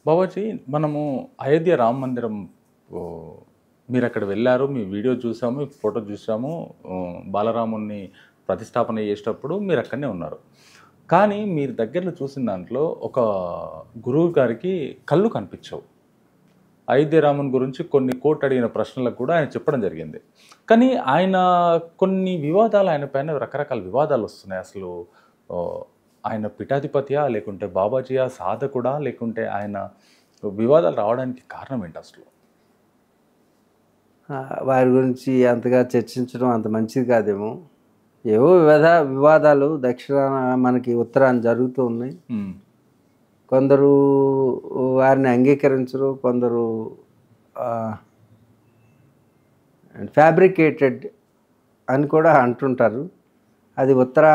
బాబాజీ, మనము అయోధ్య రామ మందిరం ఓహ్, మీరక్కడ వెళ్లారు. మీ వీడియో చూసాము, ఫోటో చూసాము. బాలరాముడిని ప్రతిష్టాపన చేసేటప్పుడు మీరక్కడనే ఉన్నారు. కానీ మీరు దగ్గరలో చూసిన దాంట్లో ఒక గురువు గారికి కళ్ళు కనిపించవు. అయోధ్య రాముని గురించి కొన్ని కోర్టు అడిగిన ప్రశ్నలకు కూడా ఆయన చెప్పడం జరిగింది. కానీ ఆయన కొన్ని వివాదాలు ఆయన పైన రకరకాల వివాదాలు వస్తున్నాయి. అసలు ఆహ్, ఆయన పీఠాధిపతియా? లేకుంటే బాబాజీయా? సాధకుడా? లేకుంటే ఆయన వివాదాలు రావడానికి కారణం ఏంటి అసలు? వారి గురించి అంతగా చర్చించడం అంత మంచిది కాదేమో. ఏవో వివాదాలు దక్షిణాన మనకి ఉత్తరాన జరుగుతూ ఉన్నాయి. కొందరు వారిని అంగీకరించరు, కొందరు ఫ్యాబ్రికేటెడ్ అని కూడా అంటుంటారు. అది ఉత్తర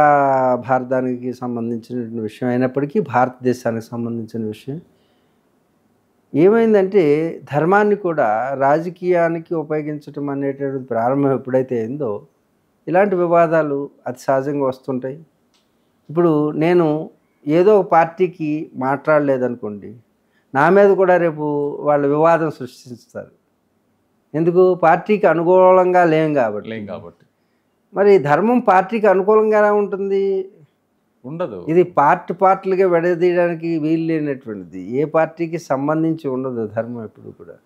భారతానికి సంబంధించిన విషయం అయినప్పటికీ భారతదేశానికి సంబంధించిన విషయం. ఏమైందంటే ధర్మాన్ని కూడా రాజకీయానికి ఉపయోగించడం అనేటటువంటి ప్రారంభం ఎప్పుడైతే అయిందో ఇలాంటి వివాదాలు అతి సహజంగా వస్తుంటాయి. ఇప్పుడు నేను ఏదో ఒక పార్టీకి మాట్లాడలేదనుకోండి, నా మీద కూడా రేపు వాళ్ళు వివాదం సృష్టిస్తారు. ఎందుకు? పార్టీకి అనుకూలంగా లేం కాబట్టి. మరి ధర్మం పార్టీకి అనుకూలంగా ఎలా ఉంటుంది? ఉండదు. ఇది పార్టీలుగా విడదీయడానికి వీలు లేనటువంటిది. ఏ పార్టీకి సంబంధించి ఉండదు ధర్మం ఎప్పుడు కూడా.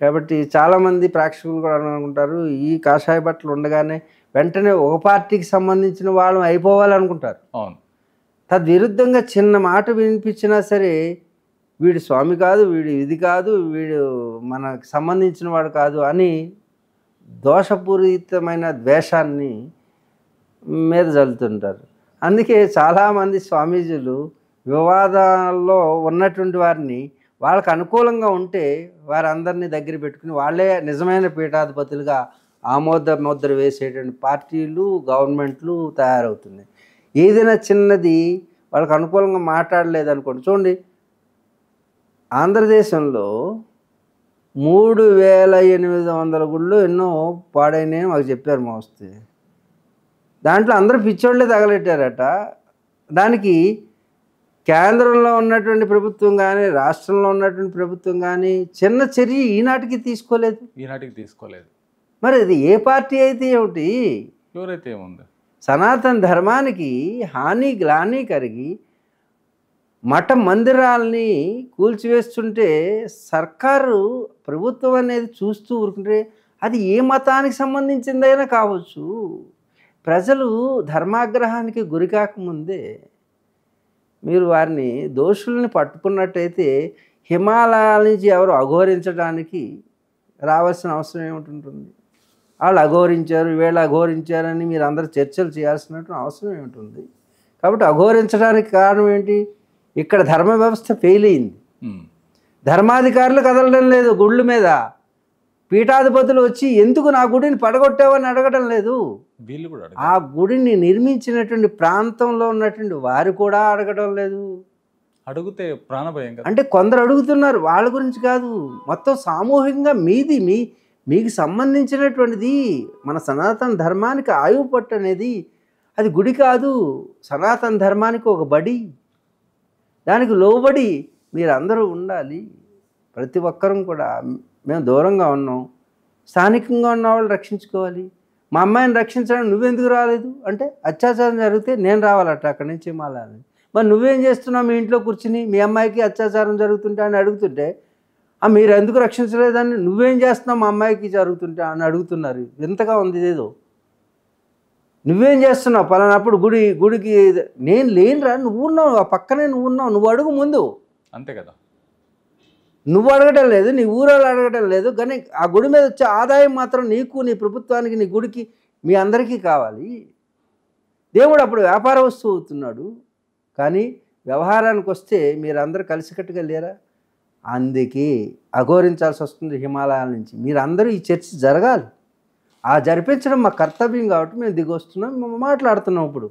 కాబట్టి చాలామంది ప్రేక్షకులు కూడా అనుకుంటారు, ఈ కాషాయ బట్టలు ఉండగానే వెంటనే ఒక పార్టీకి సంబంధించిన వాళ్ళు అయిపోవాలనుకుంటారు. అవును. తద్విరుద్ధంగా చిన్న మాట వినిపించినా సరే, వీడు స్వామి కాదు, వీడు ఇది కాదు, వీడు మనకు సంబంధించిన వాడు కాదు అని దోషపూరితమైన ద్వేషాన్ని మీద జల్లుతుంటారు. అందుకే చాలామంది స్వామీజీలు వివాదాల్లో ఉన్నటువంటి వారిని వాళ్ళకు అనుకూలంగా ఉంటే వారందరినీ దగ్గర పెట్టుకుని వాళ్ళే నిజమైన పీఠాధిపతులుగా ముద్ర వేసేటువంటి పార్టీలు, గవర్నమెంట్లు తయారవుతున్నాయి. ఏదైనా చిన్నది వాళ్ళకు అనుకూలంగా మాట్లాడలేదనుకోండి. చూడండి, ఆంధ్రదేశంలో 3800 గుళ్ళు ఎన్నో పాడైనాయి మాకు చెప్పారు మా వస్తే. దాంట్లో అందరూ పిచ్చోళ్ళే తగలెట్టారట. దానికి కేంద్రంలో ఉన్నటువంటి ప్రభుత్వం కానీ, రాష్ట్రంలో ఉన్నటువంటి ప్రభుత్వం కానీ చిన్న చర్య ఈనాటికి తీసుకోలేదు. మరి అది ఏ పార్టీ అయితే ఏమిటి, ఎవరైతే ఏముంది, సనాతన ధర్మానికి హాని గ్లాని కలిగి మఠ మందిరాల్ని కూల్చివేస్తుంటే సర్కారు ప్రభుత్వం అనేది చూస్తూ ఊరుకుంటే అది ఏ మతానికి సంబంధించిందైనా కావచ్చు. ప్రజలు ధర్మాగ్రహానికి గురి కాకముందే మీరు వారిని దోషుల్ని పట్టుకున్నట్టయితే హిమాలయాల నుంచి ఎవరు అఘోరించడానికి రావాల్సిన అవసరం ఏమిటి? వాళ్ళు అఘోరించారు, వీళ్ళు అఘోరించారని మీరు అందరూ చర్చలు చేయాల్సినటువంటి అవసరం ఏమిటి? కాబట్టి అఘోరించడానికి కారణం ఏంటి? ఇక్కడ ధర్మ వ్యవస్థ ఫెయిల్ అయింది. ధర్మాధికారులు కదలడం లేదు గుళ్ళ మీద. పీఠాధిపతులు వచ్చి ఎందుకు నా గుడిని పడగొట్టావని అడగడం లేదు. ఆ గుడిని నిర్మించినటువంటి ప్రాంతంలో ఉన్నటువంటి వారు కూడా అడగడం లేదు. అడిగితే ప్రాణభయం. అంటే కొందరు అడుగుతున్నారు, వాళ్ళ గురించి కాదు, మొత్తం సామూహికంగా మీకు సంబంధించినటువంటిది. మన సనాతన ధర్మానికి ఆయువు పట్టు అనేది అది గుడి కాదు, సనాతన ధర్మానికి ఒక బడి. దానికి లోబడి మీరందరూ ఉండాలి. ప్రతి ఒక్కరం కూడా మేము దూరంగా ఉన్నాం, స్థానికంగా ఉన్న వాళ్ళు రక్షించుకోవాలి. మా అమ్మాయిని రక్షించడానికి నువ్వెందుకు రాలేదు అంటే, అత్యాచారం జరిగితే నేను రావాలట అక్కడి నుంచి హిమాలయాన్ని. మరి నువ్వేం చేస్తున్నావు మీ ఇంట్లో కూర్చుని, మీ అమ్మాయికి అత్యాచారం జరుగుతుంటే అని అడుగుతుంటే, మీరు ఎందుకు రక్షించలేదని, నువ్వేం చేస్తున్నావు మా అమ్మాయికి జరుగుతుంటే అని అడుగుతున్నారు. వింతగా ఉంది ఏదో. నువ్వేం చేస్తున్నావు పలానప్పుడు గుడికి నేను లేనురా, నువ్వు ఉన్నావు, ఆ పక్కనే నువ్వు అడుగు ముందు. అంతే కదా. నువ్వు అడగటం లేదు, నీ ఊరోళ్ళు అడగటం లేదు, కానీ ఆ గుడి మీద వచ్చే ఆదాయం మాత్రం నీకు, నీ ప్రభుత్వానికి, నీ గుడికి, మీ అందరికీ కావాలి. దేవుడు అప్పుడు వ్యాపార వస్తువు అవుతున్నాడు. కానీ వ్యవహారానికి వస్తే మీరందరూ కలిసికట్టుగా లేరా? అందుకే అఘోరించాల్సి వస్తుంది హిమాలయాల నుంచి. మీరందరూ ఈ చర్చ జరగాలి. ఆ జరిపించడం మా కర్తవ్యం కాబట్టి మేము దిగొస్తున్నాం, మేము మాట్లాడుతున్నాం ఇప్పుడు.